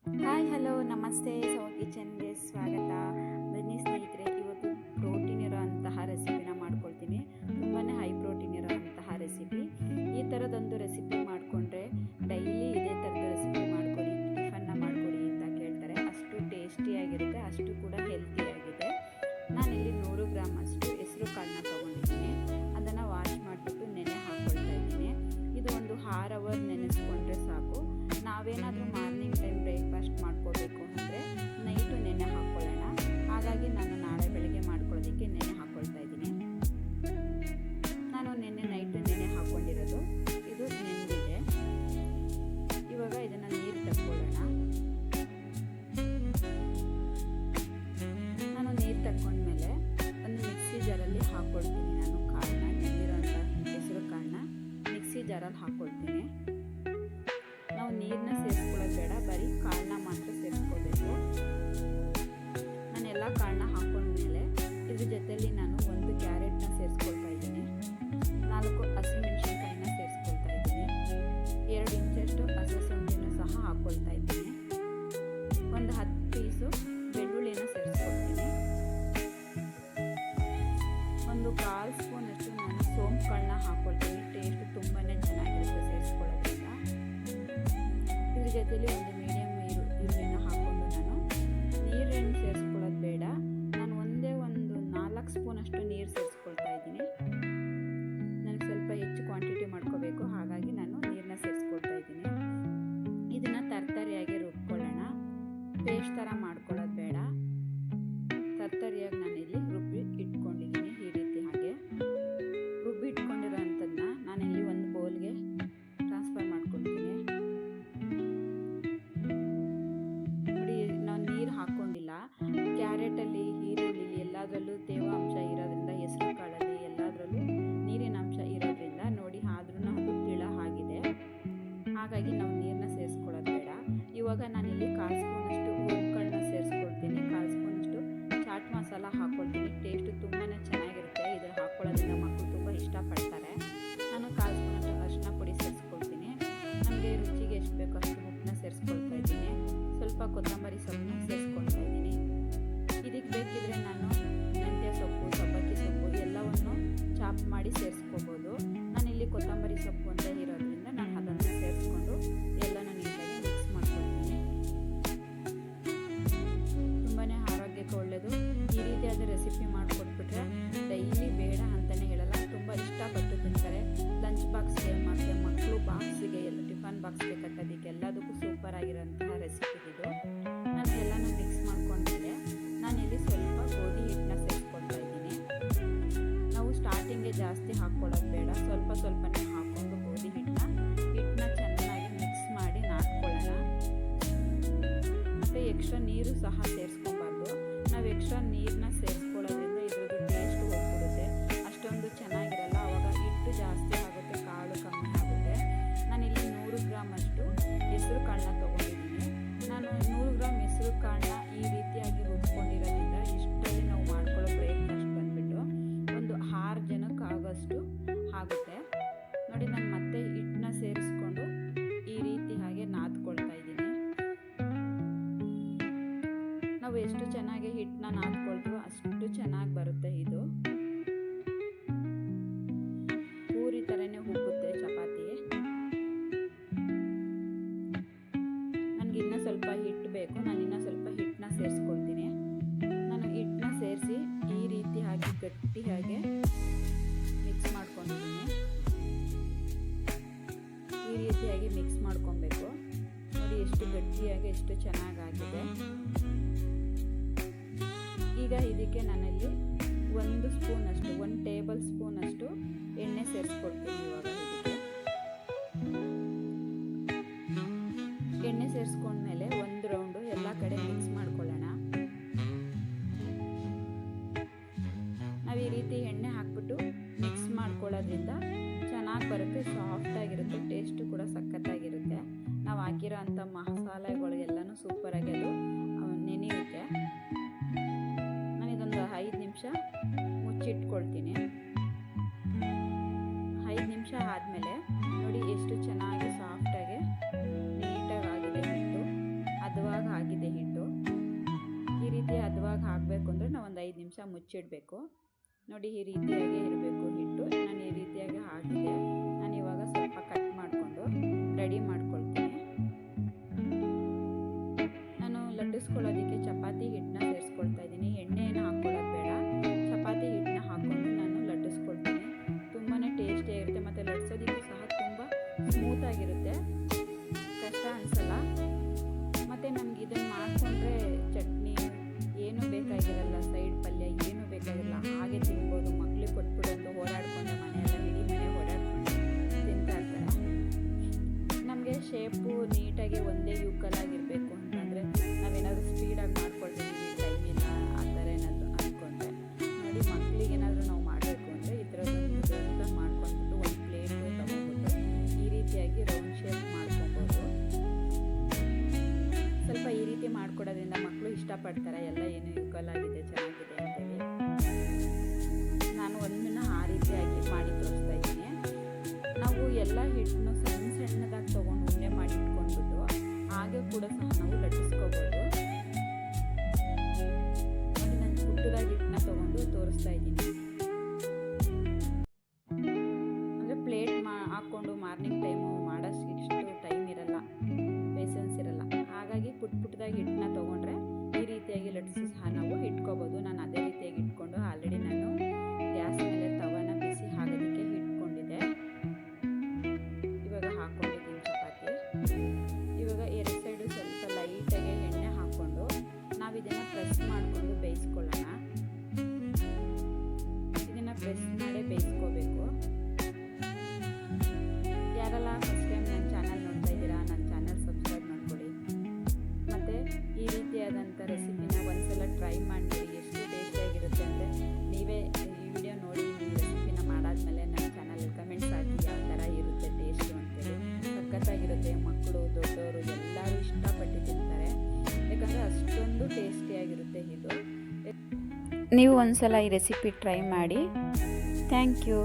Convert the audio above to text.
Hi hello ನಮಸ್ತೆ. ಸೌ ಕಿಚನ್ಗೆ ಸ್ವಾಗತ. ಬನ್ನಿ ಸ್ನೇಹಿತರೆ, ಇವತ್ತು ಪ್ರೋಟೀನ್ ಇರೋಂತಹ ರೆಸಿಪಿನ ಮಾಡ್ಕೊಳ್ತೀನಿ. ತುಂಬಾ ಹೈ ಪ್ರೋಟೀನ್ ಇರೋಂತಹ ರೆಸಿಪಿ. ಈ ಥರದೊಂದು ರೆಸಿಪಿ ಮಾಡಿಕೊಂಡ್ರೆ ಡೈಲಿ ಇದೇ ಥರದ ರೆಸಿಪಿ ಮಾಡಿಕೊಡಿ, ಟಿಫನ್ನ ಮಾಡಿಕೊಡಿ ಅಂತ ಕೇಳ್ತಾರೆ. ಅಷ್ಟು ಟೇಸ್ಟಿಯಾಗಿರುತ್ತೆ, ಅಷ್ಟು ಕೂಡ ಹೆಲ್ತಿಯಾಗಿದೆ. ನಾನಿಲ್ಲಿ 100 ಗ್ರಾಮ್ ಅಷ್ಟು ಹೆಸರು ಕಾಳನ್ನ ತೊಗೊಂಡಿದ್ದೀನಿ. ಅದನ್ನು ವಾಶ್ ಮಾಡಿಬಿಟ್ಟು ನೆನೆ ಹಾಕ್ಕೊಳ್ತಾ ಇದ್ದೀನಿ. ಇದು ಒಂದು 6 ಅವರ್ ನೆನೆಸ್ಕೊಂಡ್ರೆ ಸಾಕು. ನಾವೇನಾದರೂ ಮಾರ್ನಿಂಗ್ ಟೈಮ್ ಬ್ರೇಕ್ಫಾಸ್ಟ್ ಮಾಡ್ಕೋಬೇಕು ಅಂದರೆ ನೈಟು ನೆನೆ ಹಾಕ್ಕೊಳ್ಳೋಣ. ಹಾಗಾಗಿ ನಾನು ನಾಳೆ ಬೆಳಗ್ಗೆ ಮಾಡ್ಕೊಳ್ಳೋದಕ್ಕೆ ನೆನೆ ಹಾಕ್ಕೊಳ್ತಾ ಇದ್ದೀನಿ. ನಾನು ನೈಟು ನೆನೆ ಹಾಕ್ಕೊಂಡಿರೋದು ಇದು ನೆನೆದಿದೆ. ಇವಾಗ ಇದನ್ನು ನೀರು ತಕ್ಕೊಳ್ಳೋಣ. ನಾನು ನೀರು ತಕ್ಕೊಂಡ್ಮೇಲೆ ಒಂದು ಮಿಕ್ಸಿ ಜಾರಲ್ಲಿ ಹಾಕ್ಕೊಳ್ತೀನಿ. ನಾನು ಕಾಳನ್ನ, ನೆನೆದಿರೋಂಥ ಹೆಸರು ಕಾಳನ್ನ ಮಿಕ್ಸಿ ಜಾರಲ್ಲಿ ಹಾಕ್ಕೊಳ್ತೀನಿ. ನಾವು ನೀರನ್ನ ಸೇರಿಸ್ಕೊಳ್ಳೋದು ಬೇಡ, ಬರೀ ಕಾಳನ್ನ ಮಾತ್ರ ಸೇರಿಸ್ಕೋಬೇಕು. ನಾನೆಲ್ಲ ಕಾಳನ್ನ ಹಾಕೊಂಡ್ಮೇಲೆ ಇದ್ರ ಜೊತೆಯಲ್ಲಿ ನಾನು 1 ಕ್ಯಾರೆಟ್ನ ಸೇರಿಸ್ಕೊಳ್ತಾ ಇದ್ದೀನಿ, 4 ಹಸಿಮೆಣಸಿನ್ಕಾಯಿನ ಸೇರಿಸ್ಕೊಳ್ತಾ ಇದ್ದೀನಿ, 2 ಇಂಚಷ್ಟು ಹಸಿಶುಂಠಿನೂ ಸಹ ಹಾಕ್ಕೊಳ್ತಾ ಇದ್ದೀನಿ, ಒಂದು 10 ಪೀಸು ಬೆಳ್ಳುಳ್ಳಿನ ಸೇರಿಸ್ಕೊಳ್ತೀನಿ, ಒಂದು 1/4 ಸ್ಪೂನಷ್ಟು ನಾನು ಸೋಂಪು ಕಾಳನ್ನ ಹಾಕ್ಕೊಳ್ತೀನಿ. ಟೇಸ್ಟ್ ತುಂಬಾ ಚೆನ್ನಾಗಿರುತ್ತೆ ಸೇರಿಸ್ಕೊಳ್ಳೋದ್ರಿಂದ. ಇದ್ರ ಜೊತೆಲಿ ಒಂದು ಮೀಡಿಯಮ್ ಈರುಳ್ಳಿನ ಹಾಕ್ಕೊಂಡು ನಾನು ನೀರನ್ನು ಸೇರಿಸ್ಕೊಳ್ಳೋದು ಬೇಡ. ನಾನು ಒಂದೇ ಒಂದು 4 ಸ್ಪೂನಷ್ಟು ನೀರು ಸೇರಿಸ್ಕೊಳ್ತಾ ಇದ್ದೀನಿ. ನನಗೆ ಸ್ವಲ್ಪ ಹೆಚ್ಚು ಕ್ವಾಂಟಿಟಿ ಮಾಡ್ಕೋಬೇಕು, ಹಾಗಾಗಿ ನಾನು ನೀರನ್ನ ಸೇರಿಸ್ಕೊಳ್ತಾ ಇದ್ದೀನಿ. ಇದನ್ನು ತರ್ತರಿಯಾಗಿ ರುಬ್ಕೊಳ್ಳೋಣ. ಪೇಸ್ಟ್ ಥರ ಮಾಡ್ಕೊಳ್ಳೋದು ಬೇಡ, ತರ್ತರಿಯಾಗಿ ನಾನಿಲ್ಲಿ ರುಬ್ಬಿ ಇಟ್ಕೊಂಡಿದ್ದೀನಿ. ಈ ರೀತಿ ಹಾಗೆ ರುಬ್ಬಿ ಇಟ್ಕೊಂಡಿರೋ ಅಂಥದ್ದನ್ನ ನಾನಿಲ್ಲಿ ಒಂದು ಬೌಲ್ಗೆ ಟ್ರಾನ್ಸ್ಫರ್ ಮಾಡ್ಕೊಳ್ತೀನಿ. ನೋಡಿ, ನಾವು ನೀರು ಹಾಕ್ಕೊಂಡಿಲ್ಲ. ಕ್ಯಾರೆಟಲ್ಲಿ, ಈರುಳ್ಳಿ ಎಲ್ಲದರಲ್ಲೂ ತೇವಾಂಶ ಇರೋದ್ರಿಂದ, ಹೆಸರು ಕಾಳಲ್ಲಿ ಎಲ್ಲದರಲ್ಲೂ ನೀರಿನ ಅಂಶ ಇರೋದ್ರಿಂದ ನೋಡಿ, ಆದ್ರೂ ಅದು ತಿಳ ಆಗಿದೆ. ಹಾಗಾಗಿ ನಾವು ನೀರನ್ನ ಸೇರಿಸ್ಕೊಳ್ಳೋದು ಬೇಡ. ಇವಾಗ ನಾನಿಲ್ಲಿ 1/4 ಸ್ಪೂನಷ್ಟು ಕಾಳನ್ನ ಸೇರಿಸ್ಕೊಳ್ತೀನಿ, 1/4 ಸ್ಪೂನಷ್ಟು ಚಾಟ್ ಮಸಾಲ ಹಾಕ್ಕೊಳ್ತೀನಿ. ಟೇಸ್ಟ್ ತುಂಬಾ ಚೆನ್ನಾಗಿರುತ್ತೆ. ಇದನ್ನು ಹಾಕ್ಕೊಳ್ಳೋದ್ರಿಂದ ಮಕ್ಕಳು ತುಂಬ ಇಷ್ಟಪಡ್ತಾರೆ. ನಾನು 1/4 ಸ್ಪೂನಷ್ಟು ಅರಿಶಿನ ಪುಡಿ ಸೇರಿಸ್ಕೊಳ್ತೀನಿ. ನನಗೆ ರುಚಿಗೆ ಎಷ್ಟು ಬೇಕೋ ಅಷ್ಟು ಉಪ್ಪನ್ನ ಸೇರಿಸ್ಕೊಳ್ತಾ ಇದ್ದೀನಿ. ಸ್ವಲ್ಪ ಕೊತ್ತಂಬರಿ ಸೊಪ್ಪನ್ನ ಸೇರಿಸ್ಕೊಳ್ತಾ ಇದ್ದೀನಿ. ಇದಕ್ಕೆ ಬೇಕಿದ್ರೆ ನಾನು ಮೆಂತ್ಯ ಸೊಪ್ಪು, ಸಬ್ಬಕ್ಕಿ ಸೊಪ್ಪು ಎಲ್ಲವನ್ನು ಚಾಪ್ ಮಾಡಿ ಸೇರಿಸ್ಕೋಬೋದು. ನಾನಿಲ್ಲಿ ಕೊತ್ತಂಬರಿ ಸೊಪ್ಪು ಒಂದೇ ಇರೋದ್ರಿಂದ ನಾನು ಅದನ್ನು ಸೇರಿಸ್ಕೊಂಡು ಎಲ್ಲನೂ ನೀಟಾಗಿ ಮಿಕ್ಸ್ ಮಾಡ್ಕೊಳ್ತೀನಿ. ತುಂಬಾ ಆರೋಗ್ಯಕ್ಕೆ ಒಳ್ಳೆಯದು. ಈ ರೀತಿಯಾದ ರೆಸಿಪಿ ಮಾಡಿಕೊಟ್ಬಿಟ್ರೆ ಡೈಲಿ ಬೇಡ ಅಂತಲೇ ಹೇಳಲ್ಲ, ತುಂಬ ಇಷ್ಟಪಟ್ಟು ತಿಂತಾರೆ. ಲಂಚ್ ಬಾಕ್ಸ್ಗೆ ಮತ್ತು ಮಕ್ಕಳು ಬಾಕ್ಸಿಗೆ, ಎಲ್ಲ ಟಿಫನ್ ಬಾಕ್ಸ್ಗೆ ಕಟ್ಟೋದಕ್ಕೆ ಎಲ್ಲದಕ್ಕೂ ಸೂಪರ್ ಆಗಿರೋಂತಹ ರೆಸಿಪಿ ಇದು. ನಾನು ಎಲ್ಲನೂ ಮಿಕ್ಸ್ ಮಾಡ್ಕೊಂಡ್ಮೇಲೆ ನಾನಿಲ್ಲಿ ಸ್ವಲ್ಪ ಗೋಧಿ ಹಿಟ್ಟನ್ನ ಸೇರಿಸ್ಕೊಳ್ತಾ ಇದ್ದೀನಿ. ನಾವು ಸ್ಟಾರ್ಟಿಂಗ್ಗೆ ಜಾಸ್ತಿ ಹಾಕ್ಕೊಳ್ಳೋದು ಬೇಡ, ಸ್ವಲ್ಪ ಸ್ವಲ್ಪನೇ ಹಾಕ್ಕೊಂಡು ಗೋಧಿ ಹಿಟ್ಟನ್ನ ಚೆನ್ನಾಗಿ ಮಿಕ್ಸ್ ಮಾಡಿ ನಾದ್ಕೊಳ್ಳೋಣ. ಮತ್ತು ಎಕ್ಸ್ಟ್ರಾ ನೀರು ಸಹ ಸೇರಿಸ್ಕೊಬಾರ್ದು. ನಾವು ಎಕ್ಸ್ಟ್ರಾ ನೀರನ್ನ ಸೇರಿಸ್ಕೊಳ್ಳೋದ್ರಿಂದ ಇದ್ರದ್ದು ಟೇಸ್ಟ್ ಹೋಗ್ಬಿಡುತ್ತೆ, ಅಷ್ಟೊಂದು ಚೆನ್ನಾಗಿರಲ್ಲ. ಆವಾಗ ಹಿಟ್ಟು ಜಾಸ್ತಿ ಆಗುತ್ತೆ, ಕಾಳು ಕಮ್ಮಿ ಆಗುತ್ತೆ. ನಾನಿಲ್ಲಿ 100 ಗ್ರಾಮ್ ಅಷ್ಟು ಹೆಸರು ಕಾಳನ್ನ ತೊಗೊಂಡಿದ್ದೀನಿ. ನಾನು 100 ಗ್ರಾಮ್ ಹೆಸರು ಕಾಳನ್ನ ಈ ರೀತಿಯಾಗಿ ರುಬ್ಕೊಂಡಿರೋದ್ರಿಂದ ಇಷ್ಟರಲ್ಲಿ ನಾವು ಮಾಡ್ಕೊಳ್ಳೋ ಬ್ರೇಕ್ಫಾಸ್ಟ್ ಬಂದುಬಿಟ್ಟು ಒಂದು 6 ಜನಕ್ಕೆ ಆಗೋಷ್ಟು ಆಗುತ್ತೆ. ನೋಡಿ, ನಾನು ಮತ್ತೆ ಹಿಟ್ಟನ್ನ ಸೇರಿಸ್ಕೊಂಡು ಈ ರೀತಿ ಹಾಗೆ ನಾದ್ಕೊಳ್ತಾ ಇದ್ದೀನಿ. ನಾವು ಎಷ್ಟು ಚೆನ್ನಾಗಿ ಹಿಟ್ಟನ್ನ ನಾದ್ಕೊಳ್ತೀವೋ ಅಷ್ಟು ಚೆನ್ನಾಗಿ ಬರುತ್ತೆ. ಇದು ಪೂರಿ ಥರನೇ ಉಬ್ಬುತ್ತೆ ಚಪಾತಿ. ನನಗೆ ಇನ್ನೂ ಸ್ವಲ್ಪ ಹಿಟ್ಟು ಬೇಕು, ನಾನು ಇನ್ನೂ ಸ್ವಲ್ಪ ಹಿಟ್ಟನ್ನ ಸೇರಿಸ್ಕೊಳ್ತೀನಿ. ನಾನು ಹಿಟ್ಟನ್ನ ಸೇರಿಸಿ ಈ ರೀತಿ ಹಾಕಿ ಗಟ್ಟಿಯಾಗಿ ಮಿಕ್ಸ್ ಮಾಡ್ಕೊಂಡಿದ್ದೀನಿ. ಈ ರೀತಿಯಾಗಿ ಮಿಕ್ಸ್ ಮಾಡ್ಕೊಬೇಕು. ನೋಡಿ ಎಷ್ಟು ಗಟ್ಟಿಯಾಗಿ, ಎಷ್ಟು ಚೆನ್ನಾಗಾಗಿದೆ. ಈಗ ಇದಕ್ಕೆ ನಾನಲ್ಲಿ 1 ಸ್ಪೂನಷ್ಟು, 1 ಟೇಬಲ್ ಸ್ಪೂನಷ್ಟು ಎಣ್ಣೆ ಸೇರಿಸ್ಕೊಳ್ತೀನಿ. ಇವಾಗ ಇದಕ್ಕೆ ಎಣ್ಣೆ ಸೇರಿಸ್ಕೊಂಡ್ಮೇಲೆ ಒಂದು ರೌಂಡು ಎಲ್ಲ ಕಡೆ ಮಿಕ್ಸ್ ಮಾಡ್ಕೊಳ್ಳೋಣ. ನಾವು ಈ ರೀತಿ ಎಣ್ಣೆ ಹಾಕ್ಬಿಟ್ಟು ಮಿಕ್ಸ್ ಮಾಡ್ಕೊಳ್ಳೋದ್ರಿಂದ ಚೆನ್ನಾಗಿ ಬರುತ್ತೆ, ಸಾಫ್ಟಾಗಿರುತ್ತೆ, ಟೇಸ್ಟು ಕೂಡ ಸಖತ್ತಾಗಿರುತ್ತೆ. ನಾವು ಹಾಕಿರೋ ಅಂಥ ಮಸಾಲೆಗಳಿಗೆಲ್ಲನೂ ಸೂಪರಾಗಿ ಅದು ನೆನೆಯುತ್ತೆ. ನಾನು ಇದೊಂದು 5 ನಿಮಿಷ ಮುಚ್ಚಿಟ್ಕೊಳ್ತೀನಿ. 5 ನಿಮಿಷ ಆದಮೇಲೆ ನೋಡಿ ಎಷ್ಟು ಚೆನ್ನಾಗಿ ಸಾಫ್ಟಾಗಿ ನೀಟಾಗಿ ಆಗಿದೆ ಹಿಟ್ಟು. ಹದವಾಗಿ ಮುಚ್ಚಿಡಬೇಕು. ನೋಡಿ ಈ ರೀತಿಯಾಗಿ ಇರಬೇಕು ಹಿಟ್ಟು. ನಾನು ಈ ರೀತಿಯಾಗಿ ಹಾಕಿದೆ. ನಾನು ಇವಾಗ ಸ್ವಲ್ಪ ಕಟ್ ಮಾಡಿಕೊಂಡು ರೆಡಿ ಮಾಡ್ಕೊಳ್ತೀನಿ. ನಾನು ಲಟ್ಟಿಸ್ಕೊಳ್ಳೋದಕ್ಕೆ ಚಪಾತಿ ಹಿಟ್ಟನ್ನ ಸೇರಿಸ್ಕೊಳ್ತಾ ಇದ್ದೀನಿ. ಎಣ್ಣೆಯನ್ನು ಹಾಕ್ಕೊಳ್ಳೋದು ಬೇಡ, ಚಪಾತಿ ಹಿಟ್ಟನ್ನ ಹಾಕ್ಕೊಂಡು ನಾನು ಲಟ್ಟಿಸ್ಕೊಳ್ತೀನಿ. ತುಂಬಾ ಟೇಸ್ಟಿಯಾಗಿರುತ್ತೆ ಮತ್ತು ಲಟ್ಸೋದಕ್ಕೂ ಸಹ ತುಂಬ ಸ್ಮೂತಾಗಿರುತ್ತೆ, ಕಷ್ಟ ಅನಿಸಲ್ಲ. ಮತ್ತು ನಮ್ಗೆ ಇದನ್ನು ಮಾಡಿಕೊಂಡ್ರೆ ಚಟ್ನಿ ಏನೂ ಬೇಕಾಗಿರಲ್ಲ, ಸೈಡ್ ಪಲ್ಯ ಏನೂ ಬೇಕಾಗಿರಲ್ಲ, ಹಾಗೆ ತಿನ್ಬೋದು. ಮಕ್ಳಿಗೆ ಕೊಟ್ಬಿಡೋದು, ಓಡಾಡ್ಕೊಂಡು ಮನೆಯೆಲ್ಲ ಇಡೀ ಮನೆ ಓಡಾಡ್ಕೊಂಡು ತಿಂತಾ ಇರ್ತಾರೆ. ನಮಗೆ ಶೇಪು ನೀಟಾಗಿ ಒಂದೇ ಯೂಕಲಾಗಿರಬೇಕು ಅಂತಂದರೆ ನಾವೇನಾದರೂ ಸ್ಪೀಡಾಗಿ ಮಾಡ್ಕೊಳ್ತಿದ್ದೀವಿ, ಟೈಮ್ ಇಲ್ಲ ಆ ಥರ ಏನಾದರೂ ಅಂದ್ಕೊಂಡ್ರೆ ನೋಡಿ, ಮಕ್ಕಳಿಗೆ ಏನಾದರೂ ನಾವು ಮಾಡಬೇಕು ಅಂದರೆ ಈ ಥರದೊಂದು ದೊಡ್ಡದಾಗಿ ಮಾಡ್ಕೊಂಡ್ಬಿಟ್ಟು ಒಂದು ಪ್ಲೇಟು ತೊಗೊಂಡ್ಬಿಟ್ಟು ಈ ರೀತಿಯಾಗಿ ರೌಂಡ್ ಶೇಪ್ ಮಾಡ್ಕೊಬೋದು. ಸ್ವಲ್ಪ ಈ ರೀತಿ ಮಾಡ್ಕೊಡೋದ್ರಿಂದ ಮಕ್ಕಳು ಇಷ್ಟಪಡ್ತಾರೆ, ಎಲ್ಲ ಏನು ಈಕ್ವಲ್ ಆಗಿದೆ, ಚೆನ್ನಾಗಿದೆ ಅಂತೇಳಿ. ನಾನು ಒಂದನ್ನ ಆ ರೀತಿಯಾಗಿ ಮಾಡಿ ತೋರಿಸ್ತಾ ಇದ್ದೀನಿ. ನಾವು ಎಲ್ಲ ಹಿಟ್ಟನ್ನು ಸಣ್ಣ ಸಣ್ಣದಾಗಿ ತೊಗೊಂಡು ಉಂಡೆ ಮಾಡಿ ಇಟ್ಕೊಂಡ್ಬಿಟ್ಟು ಹಾಗೆ ಕೂಡ ಸಹ ನಾವು ಲಟ್ಟಿಸ್ಕೋಬೋದು. ನೋಡಿ, ನಾನು ಪುಟ್ಟದಾಗಿ ಹಿಟ್ಟನ್ನ ತೊಗೊಂಡು ತೋರಿಸ್ತಾ ಇದ್ದೀನಿ. ಅಂದರೆ ಪ್ಲೇಟ್ ಹಾಕ್ಕೊಂಡು ಮಾರ್ನಿಂಗ್ ಟೈಮು ಮಾಡೋಷ್ಟು ಟೈಮ್ ಇರಲ್ಲ, ಪೇಷನ್ಸ್ ಇರಲ್ಲ. ಹಾಗಾಗಿ ಪುಟ್ಟದಾಗಿ ಹಿಟ್ಟನ್ನ ತೊಗೊಂಡ್ರೆ ಈ ರೀತಿಯಾಗಿ ಲಟ್ಟಿಸಿ ಸಹ ನಾವು ಇಟ್ಕೋಬೋದು. ನಾನು ಅದೇ ರೀತಿಯಾಗಿ ಇಟ್ಕೊಂಡು ಆಲ್ರೆಡಿ ನಾನು ಗ್ಯಾಸ್ ಮೇಲೆ ತವನ ಬಿಸಿ ಆಗೋದಕ್ಕೆ ಇಟ್ಕೊಂಡಿದ್ದೆ. ಇವಾಗ ಹಾಕ್ಕೊಂಡಿದ್ದೀನಿ ಚಪಾತಿ. ಇವಾಗ ಎರಡು ಸೈಡು ಸ್ವಲ್ಪ ಲೈಟಾಗಿ ಎಣ್ಣೆ ಹಾಕ್ಕೊಂಡು ನಾವು ಇದನ್ನು ಪ್ರೆಸ್ ಮಾಡಿಕೊಂಡು ಬೇಯಿಸ್ಕೊಳ್ಳೋಣ. ಇದನ್ನು ಪ್ರೆಸ್ ಮಾಡಿ ಬೇಯಿಸ್ಕೋಬೇಕು. ಯಾರೆಲ್ಲ ಫಸ್ಟ್ ಟೈಮ್ ನನ್ನ ಚಾನಲ್ ನೋಡ್ತಾ ಇದ್ದೀರಾ, ನನ್ನ ಚಾನಲ್ ಸಬ್ಸ್ಕ್ರೈಬ್ ಮಾಡ್ಕೊಳ್ಳಿ. ಮತ್ತು ಈ ರೀತಿಯಾದಂಥ ರೆಸಿಪಿನ ಒಂದ್ಸಲ ಟ್ರೈ ಮಾಡಿ, ಎಷ್ಟು ಟೇಸ್ಟಿಯಾಗಿರುತ್ತೆ ಅಂದರೆ ನೀವೇ ಈ ವಿಡಿಯೋ ನೋಡಿ ನೀವು ರೆಸಿಪಿನ ಮಾಡಾದ್ಮೇಲೆ ನನ್ನ ಚಾನಲಲ್ಲಿ ಕಮೆಂಟ್ಸ್ ಹಾಕಿ ಯಾವ ಥರ ಇರುತ್ತೆ ಟೇಸ್ಟು ಅಂತೇಳಿ. ಸಖತ್ತಾಗಿರುತ್ತೆ. ಮಕ್ಕಳು ದೊಡ್ಡವರು ಎಲ್ಲರೂ ಇಷ್ಟಪಟ್ಟು ತಿಂತಾರೆ, ಯಾಕಂದರೆ ಅಷ್ಟೊಂದು ಟೇಸ್ಟಿಯಾಗಿರುತ್ತೆ ಇದು. ನೀವು ಒಂದ್ಸಲ ಈ ರೆಸಿಪಿ ಟ್ರೈ ಮಾಡಿ. Thank you.